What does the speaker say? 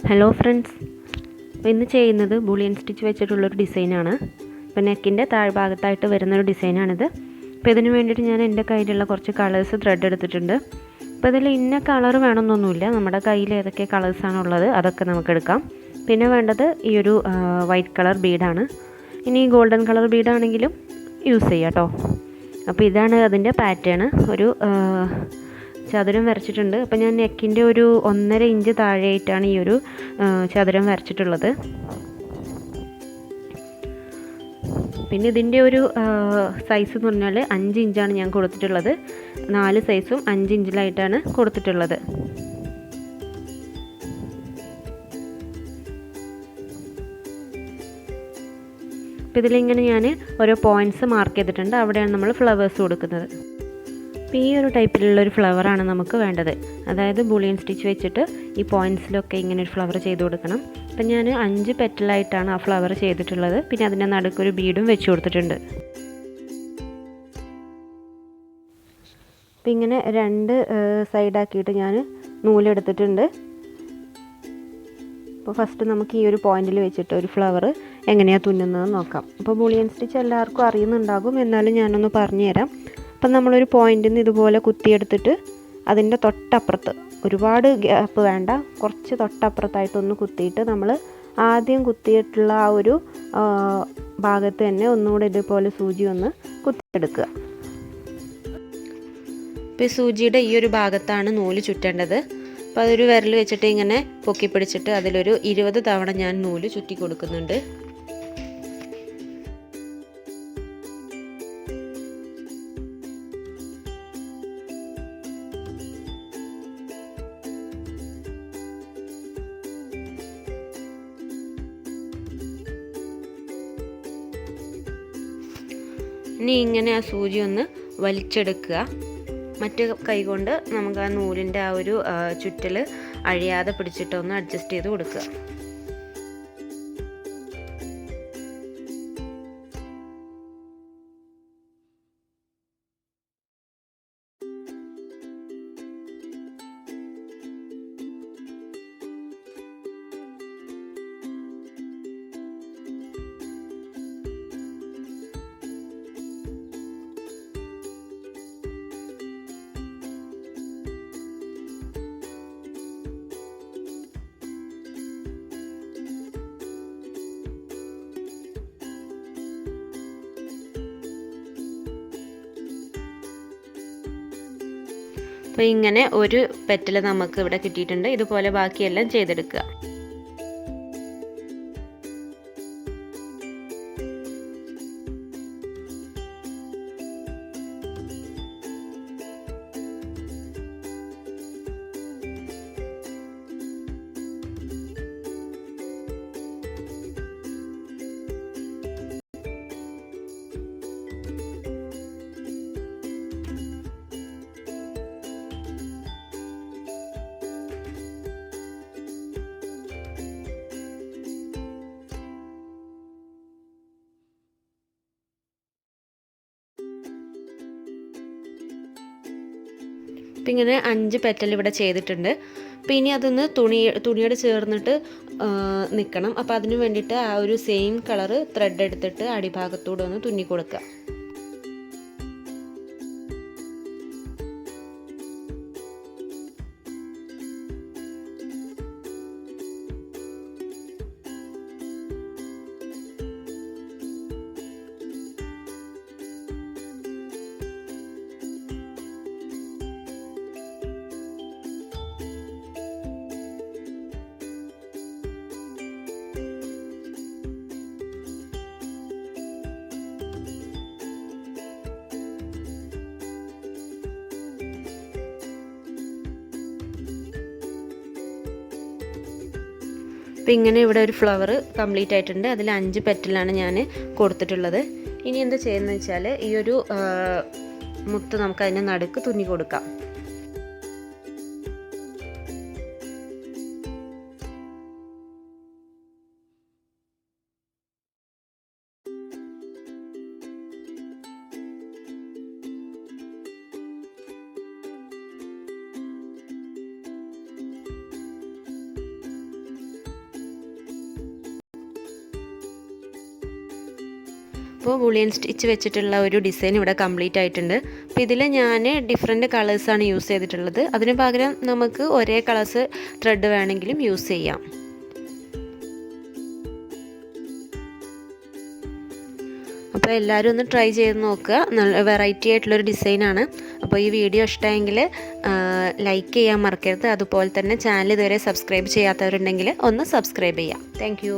Hello friends, ഇന്ന് ചെയ്യുന്നത് Boolean stitch വെച്ചിട്ടുള്ളൊരു ഡിസൈനാണ്. ഇപ്പോൾ നെക്കിൻ്റെ താഴ്ഭാഗത്തായിട്ട് വരുന്നൊരു ഡിസൈനാണിത്. അപ്പോൾ ഇതിന് വേണ്ടിയിട്ട് ഞാൻ എൻ്റെ കയ്യിലുള്ള കുറച്ച് കളേഴ്സ് ത്രെഡ് എടുത്തിട്ടുണ്ട്. അപ്പോൾ ഇതിൽ ഇന്ന കളർ വേണമെന്നൊന്നുമില്ല, നമ്മുടെ കയ്യിൽ ഏതൊക്കെ കളേഴ്സാണ് ഉള്ളത് അതൊക്കെ നമുക്ക് എടുക്കാം. പിന്നെ വേണ്ടത് ഈ ഒരു വൈറ്റ് കളർ ബീഡാണ്. ഇനി ഗോൾഡൻ കളർ ബീഡാണെങ്കിലും യൂസ് ചെയ്യാം കേട്ടോ. അപ്പോൾ ഇതാണ് അതിൻ്റെ പാറ്റേൺ. ഒരു ചതുരം വരച്ചിട്ടുണ്ട്. അപ്പോൾ ഞാൻ നെക്കിൻ്റെ ഒരു 1.5 ഇഞ്ച് താഴെയായിട്ടാണ് ഈ ഒരു ചതുരം വരച്ചിട്ടുള്ളത്. പിന്നെ ഇതിൻ്റെ ഒരു സൈസ് എന്ന് പറഞ്ഞാൽ 5 ഇഞ്ചാണ് ഞാൻ കൊടുത്തിട്ടുള്ളത്. 4 സൈസും 5 ഇഞ്ചിലായിട്ടാണ് കൊടുത്തിട്ടുള്ളത്. അപ്പോൾ ഇതിലിങ്ങനെ ഞാൻ ഓരോ പോയിൻറ്റ്സ് മാർക്ക് ചെയ്തിട്ടുണ്ട്. അവിടെയാണ് നമ്മൾ ഫ്ലവേഴ്സ് കൊടുക്കുന്നത്. അപ്പോൾ ഈ ഒരു ടൈപ്പിലുള്ളൊരു ഫ്ലവറാണ് നമുക്ക് വേണ്ടത്. അതായത് ബുളിയൻ സ്റ്റിച്ച് വെച്ചിട്ട് ഈ പോയിൻറ്റ്സിലൊക്കെ ഇങ്ങനെ ഒരു ഫ്ലവർ ചെയ്ത് കൊടുക്കണം. അപ്പം ഞാൻ 5 പെറ്റലായിട്ടാണ് ആ ഫ്ലവർ ചെയ്തിട്ടുള്ളത്. പിന്നെ അതിൻ്റെ നടുക്കൊരു ബീഡും വെച്ച് കൊടുത്തിട്ടുണ്ട്. അപ്പം ഇങ്ങനെ 2 സൈഡാക്കിയിട്ട് ഞാൻ നൂലെടുത്തിട്ടുണ്ട്. അപ്പോൾ ഫസ്റ്റ് നമുക്ക് ഈ ഒരു പോയിൻറ്റിൽ വെച്ചിട്ട് ഒരു ഫ്ലവർ എങ്ങനെയാണ് തുന്നുന്നതെന്ന് നോക്കാം. അപ്പോൾ ബുളിയൻ സ്റ്റിച്ച് എല്ലാവർക്കും അറിയുന്നുണ്ടാകും, എന്നാലും ഞാനൊന്ന് പറഞ്ഞു തരാം. അപ്പം നമ്മളൊരു പോയിൻറ്റിൽ നിന്ന് ഇതുപോലെ കുത്തിയെടുത്തിട്ട് അതിൻ്റെ തൊട്ടപ്പുറത്ത്, ഒരുപാട് ഗ്യാപ്പ് വേണ്ട, കുറച്ച് തൊട്ടപ്പുറത്തായിട്ടൊന്ന് കുത്തിയിട്ട് നമ്മൾ ആദ്യം കുത്തിയിട്ടുള്ള ആ ഒരു ഭാഗത്ത് തന്നെ ഒന്നുകൂടെ ഇതുപോലെ സൂചി ഒന്ന് കുത്തിയെടുക്കുക. ഇപ്പോൾ ഈ സൂചിയുടെ ഈ ഒരു ഭാഗത്താണ് നൂല് ചുറ്റേണ്ടത്. അപ്പോൾ അതൊരു വിരൽ വെച്ചിട്ട് ഇങ്ങനെ പൊക്കി പിടിച്ചിട്ട് അതിലൊരു 20 തവണ ഞാൻ നൂല് ചുറ്റി കൊടുക്കുന്നുണ്ട്. ഇനി ഇങ്ങനെ ആ സൂചി ഒന്ന് വലിച്ചെടുക്കുക. മറ്റേ കൈ കൊണ്ട് നമുക്ക് ആ നൂലിൻ്റെ ആ ഒരു ചുറ്റൽ അഴിയാതെ പിടിച്ചിട്ടൊന്ന് അഡ്ജസ്റ്റ് ചെയ്ത് കൊടുക്കുക. അപ്പോൾ ഇങ്ങനെ ഒരു പെറ്റൽ നമുക്ക് ഇവിടെ കിട്ടിയിട്ടുണ്ട്. ഇതുപോലെ ബാക്കിയെല്ലാം ചെയ്തെടുക്കുക. അപ്പം ഇങ്ങനെ 5 പെറ്റൽ ഇവിടെ ചെയ്തിട്ടുണ്ട്. അപ്പോൾ ഇനി അതൊന്ന് തുണിയോട് ചേർന്നിട്ട് നിൽക്കണം. അപ്പോൾ അതിന് വേണ്ടിയിട്ട് ആ ഒരു സെയിം കളറ് ത്രെഡ് എടുത്തിട്ട് അടിഭാഗത്തൂടെ ഒന്ന് തുന്നി കൊടുക്കുക. അപ്പോൾ ഇങ്ങനെ ഇവിടെ ഒരു ഫ്ലവർ കംപ്ലീറ്റ് ആയിട്ടുണ്ട്. അതിൽ 5 പെറ്റലാണ് ഞാൻ കൊടുത്തിട്ടുള്ളത്. ഇനി എന്താ ചെയ്യുന്നത് വെച്ചാൽ ഈ ഒരു മുത്ത് നമുക്ക് അതിൻ്റെ നടുക്ക് തുന്നി കൊടുക്കാം. അപ്പോൾ ബുളിയൻ സ്റ്റിച്ച് വെച്ചിട്ടുള്ള ഒരു ഡിസൈൻ ഇവിടെ കംപ്ലീറ്റ് ആയിട്ടുണ്ട്. അപ്പോൾ ഇതിൽ ഞാൻ ഡിഫറെൻറ്റ് കളേഴ്സാണ് യൂസ് ചെയ്തിട്ടുള്ളത്. അതിന് പകരം നമുക്ക് ഒരേ കളേഴ്സ് ത്രെഡ് വേണമെങ്കിലും യൂസ് ചെയ്യാം. അപ്പോൾ എല്ലാവരും ഒന്ന് ട്രൈ ചെയ്ത് നോക്കുക. നല്ല വെറൈറ്റി ആയിട്ടുള്ളൊരു ഡിസൈനാണ്. അപ്പോൾ ഈ വീഡിയോ ഇഷ്ടമെങ്കിൽ ലൈക്ക് ചെയ്യാൻ മറക്കരുത്. അതുപോലെ തന്നെ ചാനൽ ഇതുവരെ സബ്സ്ക്രൈബ് ചെയ്യാത്തവരുണ്ടെങ്കിൽ ഒന്ന് സബ്സ്ക്രൈബ് ചെയ്യാം. താങ്ക്